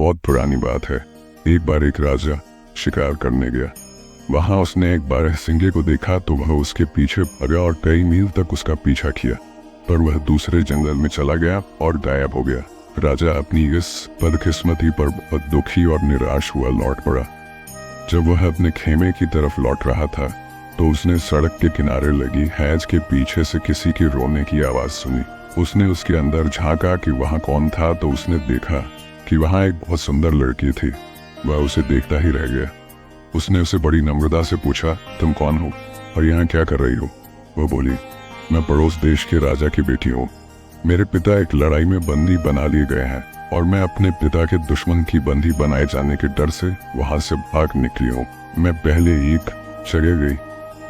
बहुत पुरानी बात है। एक बार एक राजा शिकार करने गया। वहां उसने एक बार सिंगे को देखा तो वह उसके पीछे भागा और कई मील तक उसका पीछा किया, पर वह दूसरे जंगल में चला गया और गायब हो गया। राजा अपनी इस बदकिस्मती पर बहुत दुखी और निराश हुआ लौट पड़ा। जब वह अपने खेमे की तरफ लौट रहा था तो उसने सड़क के किनारे लगी हैज के पीछे से किसी के रोने की आवाज सुनी। उसने उसके अंदर झांका कि वहां कौन था तो उसने देखा कि वहां एक बहुत सुंदर लड़की थी। वह उसे देखता ही रह गया। उसने उसे बड़ी नम्रता से पूछा, तुम कौन हो और यहाँ क्या कर रही हो? वह बोली, मैं पड़ोस देश के राजा की बेटी हूँ। मेरे पिता एक लड़ाई में बंदी बना लिए गए हैं और मैं अपने पिता के दुश्मन की बंदी बनाए जाने के डर से वहां से भाग निकली हूँ। मैं पहले एक जगह गई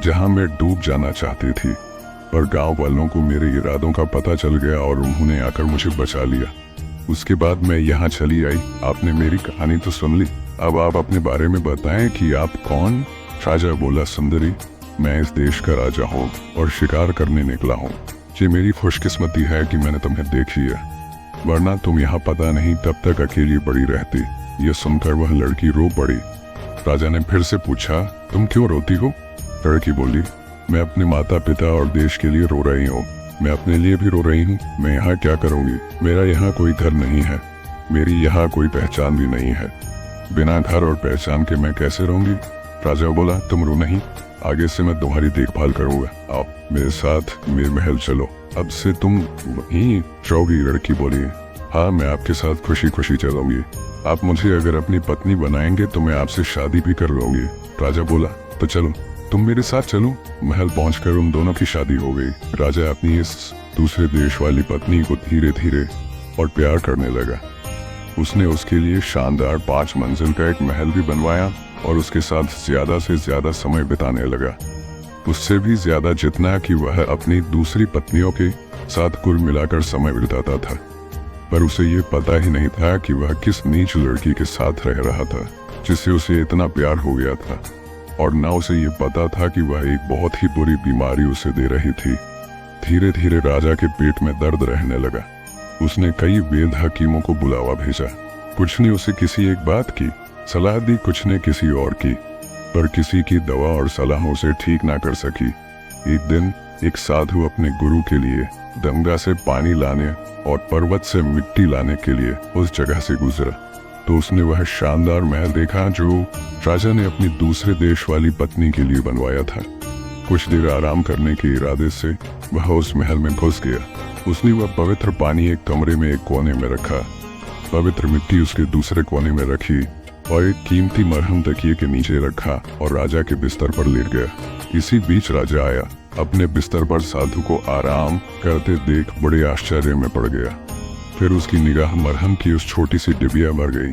जहाँ मैं डूब जाना चाहती थी, पर गांव वालों को मेरे इरादों का पता चल गया और उन्होंने आकर मुझे बचा लिया। उसके बाद मैं यहाँ चली आई। आपने मेरी कहानी तो सुन ली, अब आप अपने बारे में बताएं कि आप कौन? राजा बोला, सुंदरी, मैं इस देश का राजा हूँ और शिकार करने निकला हूँ। ये मेरी खुशकिस्मती है कि मैंने तुम्हें देखी है, वरना तुम यहाँ पता नहीं तब तक अकेली पड़ी रहती। यह सुनकर वह लड़की रो पड़ी। राजा ने फिर से पूछा, तुम क्यों रोती हो? लड़की बोली, मैं अपने माता पिता और देश के लिए रो रही हूँ। मैं अपने लिए भी रो रही हूँ। मैं यहाँ क्या करूँगी? मेरा यहाँ कोई घर नहीं है, मेरी यहाँ कोई पहचान भी नहीं है। बिना घर और पहचान के मैं कैसे रहूँगी? राजा बोला, तुम रो नहीं, आगे से मैं तुम्हारी देखभाल करूँगा। आओ मेरे साथ मेरे महल चलो, अब से तुम वहीं रहोगी। लड़की बोली, हाँ, मैं आपके साथ खुशी खुशी चलूंगी। आप मुझे अगर अपनी पत्नी बनाएंगे तो मैं आपसे शादी भी कर लूंगी। राजा बोला, तो चलो, तुम मेरे साथ चलो। महल पहुंचकर उन दोनों की शादी हो गई। राजा अपनी इस दूसरे देश वाली पत्नी को धीरे धीरे और प्यार करने लगा। उसने उसके लिए शानदार 5 मंजिल का एक महल भी बनवाया और उसके साथ ज्यादा से ज्यादा समय बिताने लगा, उससे भी ज्यादा जितना कि वह अपनी दूसरी पत्नियों के साथ कुल मिलाकर समय बिताता था। पर उसे ये पता ही नहीं था कि वह किस नीच लड़की के साथ रह रहा था जिससे उसे इतना प्यार हो गया था, और न उसे ये पता था कि वह एक बहुत ही बुरी बीमारी उसे दे रही थी। धीरे धीरे राजा के पेट में दर्द रहने लगा। उसने कई वेद हकीमों को बुलावा भेजा। कुछ ने उसे किसी एक बात की सलाह दी, कुछ ने किसी और की, पर किसी की दवा और सलाह उसे ठीक ना कर सकी। एक दिन एक साधु अपने गुरु के लिए गंगा से पानी लाने और पर्वत से मिट्टी लाने के लिए उस जगह से गुजरा तो उसने वह शानदार महल देखा जो राजा ने अपनी दूसरे देश वाली पत्नी के लिए बनवाया था। कुछ देर आराम करने के इरादे से वह उस महल में घुस गया। उसने वह पवित्र पानी एक कमरे में एक कोने में रखा, पवित्र मिट्टी उसके दूसरे कोने में रखी और एक कीमती मरहम तकिए के नीचे रखा और राजा के बिस्तर पर लेट गया। इसी बीच राजा आया। अपने बिस्तर पर साधु को आराम करते देख बड़े आश्चर्य में पड़ गया। फिर उसकी निगाह मरहम की उस छोटी सी डिबिया पर गई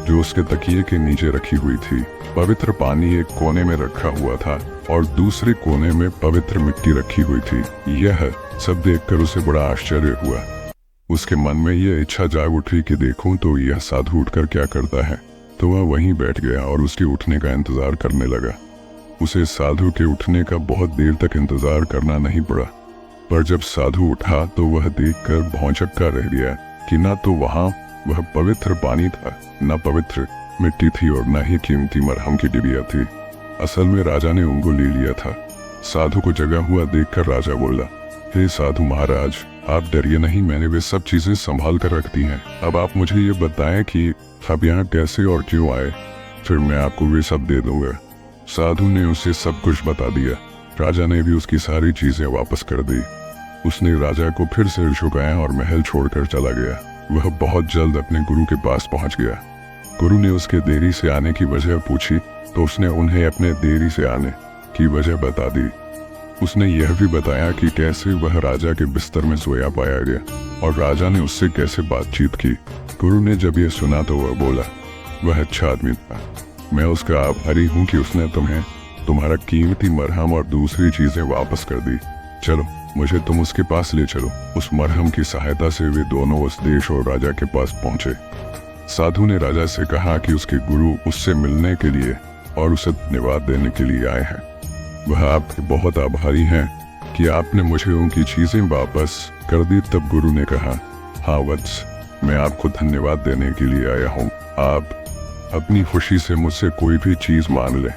जो उसके तकिए के नीचे रखी हुई थी। पवित्र पानी एक कोने में रखा हुआ था और दूसरे कोने में पवित्र मिट्टी रखी हुई थी। यह सब देखकर उसे बड़ा आश्चर्य हुआ। उसके मन में यह इच्छा जाग उठी कि देखूं तो यह साधु उठकर क्या करता है। तो वह वहीं बैठ गया और उसके उठने का इंतजार करने लगा। उसे साधु के उठने का बहुत देर तक इंतजार करना नहीं पड़ा, पर जब साधु उठा तो वह देखकर भौंचक्का रह गया कि न तो वहां वह पवित्र पानी था, न पवित्र मिट्टी थी और न ही कीमती मरहम की डिबिया थी। असल में राजा ने उनको ले लिया था। साधु को जगा हुआ देखकर राजा बोला, हे साधु महाराज, आप डरिए नहीं, मैंने वे सब चीजें संभाल कर रख दी हैं। अब आप मुझे ये बताएं कि आप यहाँ कैसे और क्यों आए, फिर मैं आपको वे सब दे दूंगा। साधु ने उसे सब कुछ बता दिया। राजा ने भी उसकी सारी चीजें वापस कर दी। उसने राजा को फिर से झुकाया और महल छोड़कर चला गया। वह बहुत जल्द अपने गुरु के पास पहुंच गया। गुरु ने उसके देरी से आने की वजह पूछी तो उसने उन्हें अपने देरी से आने की वजह बता दी। उसने यह भी बताया कि कैसे वह राजा के बिस्तर में सोया पाया गया और राजा ने उससे कैसे बातचीत की। गुरु ने जब यह सुना तो वह बोला, वह अच्छा आदमी था, मैं उसका आभारी हूँ कि उसने तुम्हें तुम्हारा कीमती मरहम और दूसरी चीजें वापस कर दी। चलो, मुझे तुम उसके पास ले चलो। उस मरहम की सहायता से वे दोनों उस देश और राजा के पास पहुंचे। साधु ने राजा से कहा कि उसके गुरु उससे मिलने के लिए और उसे धन्यवाद देने के लिए आए हैं। वह आपके बहुत आभारी हैं कि आपने मुझे उनकी चीजें वापस कर दी। तब गुरु ने कहा, हाँ वत्स, मैं आपको धन्यवाद देने के लिए आया हूँ। आप अपनी खुशी से मुझसे कोई भी चीज मांग ले,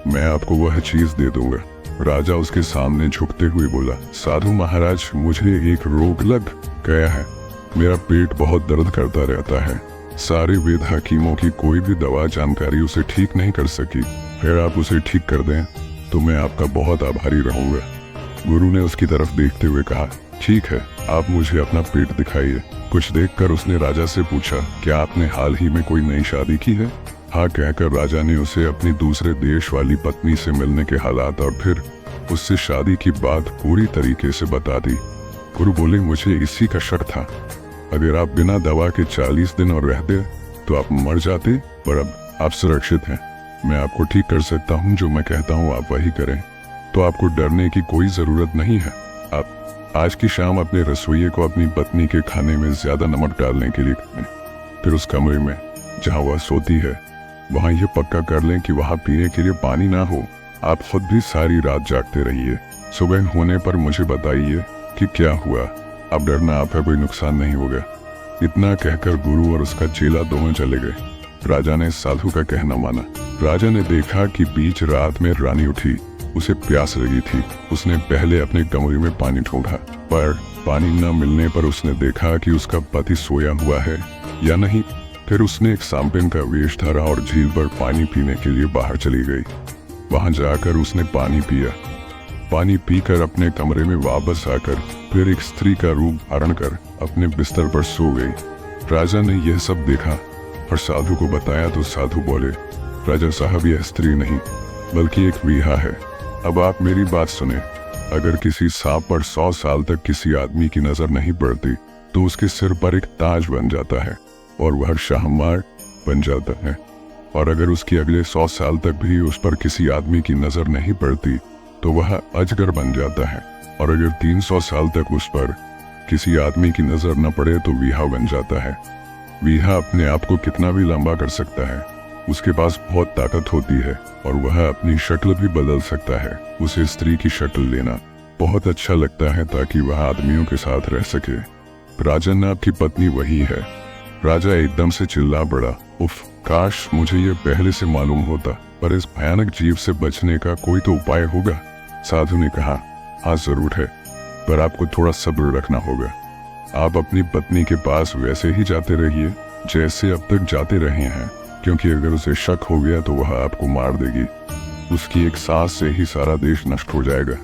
मैं आपको वह चीज दे दूंगा। राजा उसके सामने झुकते हुए बोला, साधु महाराज, मुझे एक रोग लग गया है। मेरा पेट बहुत दर्द करता रहता है। सारे वेद हकीमों की कोई भी दवा जानकारी उसे ठीक नहीं कर सकी। अगर आप उसे ठीक कर दें तो मैं आपका बहुत आभारी रहूंगा। गुरु ने उसकी तरफ देखते हुए कहा, ठीक है, आप मुझे अपना पेट दिखाइए। कुछ देखकर उसने राजा से पूछा, क्या आपने हाल ही में कोई नई शादी की है? हाँ कहकर राजा ने उसे अपनी दूसरे देश वाली पत्नी से मिलने के हालात और फिर उससे शादी की बात पूरी तरीके से बता दी। गुरु बोले, मुझे इसी का शक था। अगर आप बिना दवा के 40 दिन और रहते तो आप मर जाते, पर अब आप सुरक्षित हैं। मैं आपको ठीक कर सकता हूँ, जो मैं कहता हूँ आप वही करें, तो आपको डरने की कोई जरूरत नहीं है। आप आज की शाम अपने रसोइये को अपनी पत्नी के खाने में ज्यादा नमक डालने के लिए कहें। फिर उस कमरे में जहाँ वह सोती है वहाँ यह पक्का कर लें कि वहाँ पीने के लिए पानी ना हो। आप खुद भी सारी रात जागते रहिए। सुबह होने पर मुझे बताइए कि क्या हुआ। अब डरना आपका कोई नुकसान नहीं होगा। इतना कहकर गुरु और उसका चेला दोनों चले गए। राजा ने साधु का कहना माना। राजा ने देखा कि बीच रात में रानी उठी। उसे प्यास लगी थी। उसने पहले अपने कमरे में पानी ढूंढा, पर पानी न मिलने पर उसने देखा कि उसका पति सोया हुआ है या नहीं। फिर उसने एक सांपिन का वेश धारा और झील पर पानी पीने के लिए बाहर चली गई। वहां जाकर उसने पानी पिया। पानी पीकर अपने कमरे में वापस आकर फिर एक स्त्री का रूप धारण कर अपने बिस्तर पर सो गई। राजा ने यह सब देखा और साधु को बताया तो साधु बोले, राजा साहब, यह स्त्री नहीं बल्कि एक वीहा है। अब आप मेरी बात सुने। अगर किसी सांप पर 100 साल तक किसी आदमी की नजर नहीं पड़ती तो उसके सिर पर एक ताज बन जाता है और वह शाहमार बन जाता है। और अगर उसकी अगले 100 साल तक भी उस पर किसी आदमी की नजर नहीं पड़ती तो वह अजगर बन जाता है। और अगर 300 साल तक उस पर किसी आदमी की नजर न पड़े तो वीहा बन जाता है। वीहा अपने आप को कितना भी लंबा कर सकता है। उसके पास बहुत ताकत होती है और वह अपनी शक्ल भी बदल सकता है। उसे स्त्री की शक्ल लेना बहुत अच्छा लगता है ताकि वह आदमियों के साथ रह सके। राजन, आपकी पत्नी वही है। राजा एकदम से चिल्ला पड़ा, उफ, काश मुझे ये पहले से मालूम होता। पर इस भयानक जीव से बचने का कोई तो उपाय होगा। साधु ने कहा, हाँ जरूर है, पर आपको थोड़ा सब्र रखना होगा। आप अपनी पत्नी के पास वैसे ही जाते रहिए जैसे अब तक जाते रहे हैं, क्योंकि अगर उसे शक हो गया तो वह आपको मार देगी। उसकी एक सांस से ही सारा देश नष्ट हो जाएगा।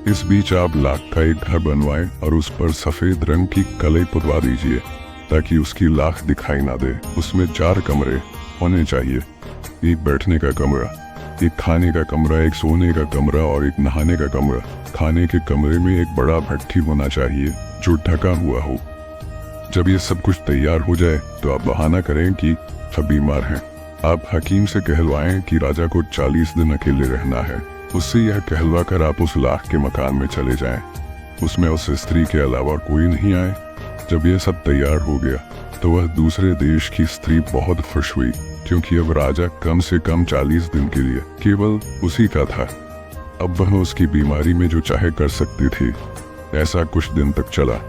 इस बीच आप लाख का एक घर बनवाएं और उस पर सफेद रंग की कलई पुतवा दीजिए ताकि उसकी लाख दिखाई ना दे। उसमें 4 कमरे होने चाहिए, एक बैठने का कमरा, एक खाने का कमरा, एक सोने का कमरा और एक नहाने का कमरा। खाने के कमरे में एक बड़ा भट्ठी होना चाहिए जो ढका हुआ हो। जब ये सब कुछ तैयार हो जाए तो आप बहाना करें कि सब बीमार हैं। आप हकीम से कहलवाएं कि राजा को 40 दिन अकेले रहना है। उससे यह कहलवा कर आप उस लाख के मकान में चले जाएं। उसमें उस स्त्री के अलावा कोई नहीं आए। जब यह सब तैयार हो गया तो वह दूसरे देश की स्त्री बहुत खुश हुई, क्योंकि अब राजा कम से कम 40 दिन के लिए केवल उसी का था। अब वह उसकी बीमारी में जो चाहे कर सकती थी। ऐसा कुछ दिन तक चला।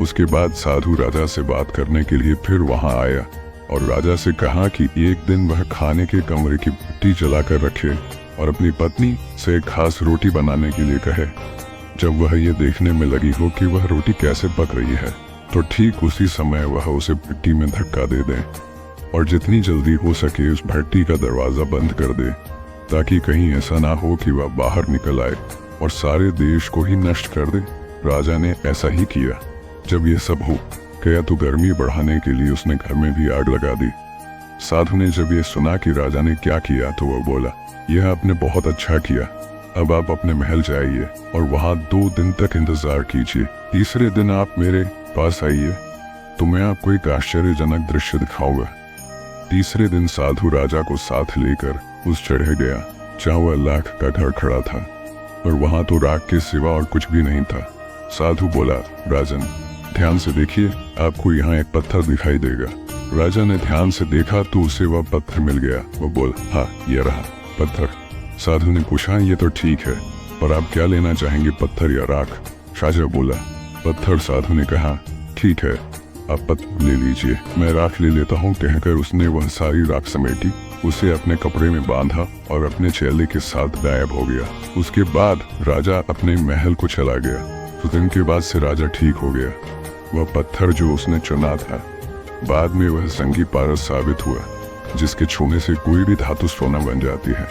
उसके बाद साधु राजा से बात करने के लिए फिर वहां आया और राजा से कहा कि एक दिन वह खाने के कमरे की भट्टी जलाकर रखे और अपनी पत्नी से एक खास रोटी बनाने के लिए कहे। जब वह ये देखने में लगी हो कि वह रोटी कैसे पक रही है तो ठीक उसी समय वह उसे भट्टी में धक्का दे दे और जितनी जल्दी हो सके उस भट्टी का दरवाजा बंद कर दे, ताकि कहीं ऐसा ना हो कि वह बाहर निकल आए और सारे देश को ही नष्ट कर दे। राजा ने ऐसा ही किया। जब यह सब हो गया तो गर्मी बढ़ाने के लिए उसने घर में भी आग लगा दी। साधु ने जब यह सुना कि राजा ने क्या किया तो वह बोला, यह आपने बहुत अच्छा किया। अब आप अपने महल जाइए और वहाँ 2 दिन तक इंतजार कीजिए। तीसरे दिन आप मेरे पास आइए तो मैं आपको एक आश्चर्यजनक दृश्य दिखाऊंगा। तीसरे दिन साधु राजा को साथ लेकर उस चढ़े गया जहाँ वह लाख का घर खड़ा था, और वहाँ तो राख के सिवा और कुछ भी नहीं था। साधु बोला, राजन ध्यान से देखिए, आपको यहाँ एक पत्थर दिखाई देगा। राजा ने ध्यान से देखा तो उसे वह पत्थर मिल गया। वो बोला, हाँ ये रहा पत्थर। साधु ने पूछा, ये तो ठीक है, पर आप क्या लेना चाहेंगे, पत्थर या राख? राजा बोला, पत्थर। साधु ने कहा, ठीक है, आप पत्थर ले लीजिए, मैं राख ले लेता हूँ, कहकर उसने वह सारी राख समेटी, उसे अपने कपड़े में बांधा और अपने चेले के साथ गायब हो गया। उसके बाद राजा अपने महल को चला गया। कुछ दिन के बाद से राजा ठीक हो गया। वह पत्थर जो उसने चुना था बाद में वह संगी पारस साबित हुआ, जिसके छूने से कोई भी धातु सोना बन जाती है।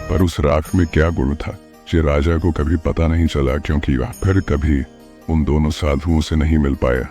पर उस राख में क्या गुण था ये राजा को कभी पता नहीं चला, क्योंकि वह फिर कभी उन दोनों साधुओं से नहीं मिल पाया।